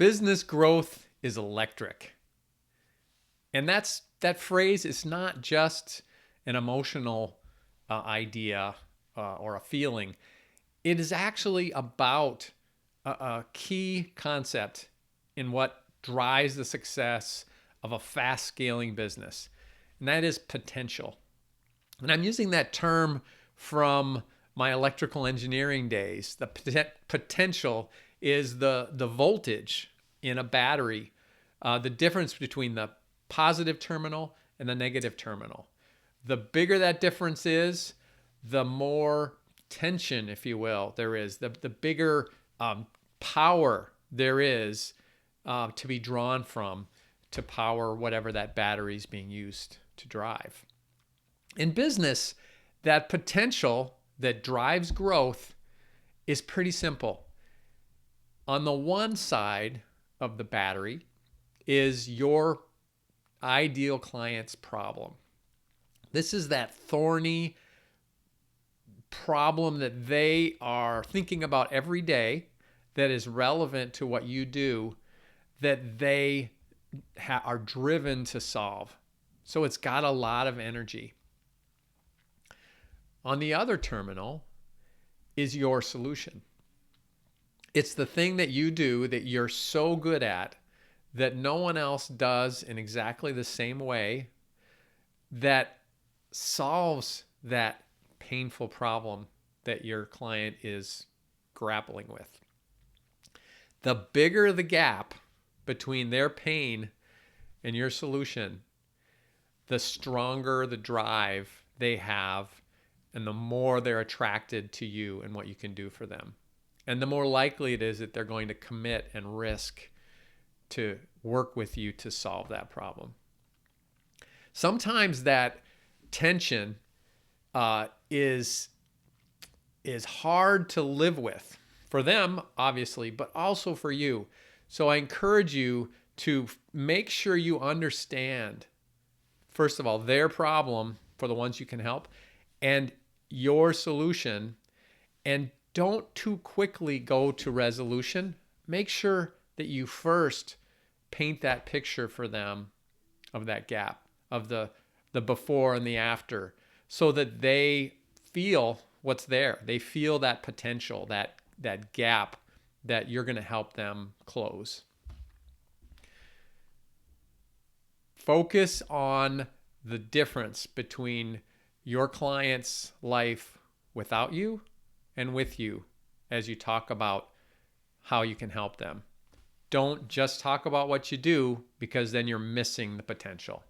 Business growth is electric. And that phrase is not just an emotional idea or a feeling. It is actually about a key concept in what drives the success of a fast scaling business, and that is potential. And I'm using that term from my electrical engineering days. The potential is the voltage in a battery, the difference between the positive terminal and the negative terminal. The bigger that difference is, the more tension, if you will, there is, the bigger power there is to be drawn from to power whatever that battery is being used to drive. In business, that potential that drives growth is pretty simple. On the one side of the battery is your ideal client's problem. This is that thorny problem that they are thinking about every day that is relevant to what you do, that they are driven to solve. So it's got a lot of energy. On the other terminal is your solution. It's the thing that you do that you're so good at that no one else does in exactly the same way, that solves that painful problem that your client is grappling with. The bigger the gap between their pain and your solution, the stronger the drive they have, and the more they're attracted to you and what you can do for them. And the more likely it is that they're going to commit and risk to work with you to solve that problem. Sometimes that tension is hard to live with for them, obviously, but also for you. So I encourage you to make sure you understand, first of all, their problem for the ones you can help, and your solution, and don't too quickly go to resolution. Make sure that you first paint that picture for them of that gap, of the before and the after, so that they feel what's there. They feel that potential, that gap that you're going to help them close. Focus on the difference between your client's life without you and with you as you talk about how you can help them. Don't just talk about what you do, because then you're missing the potential.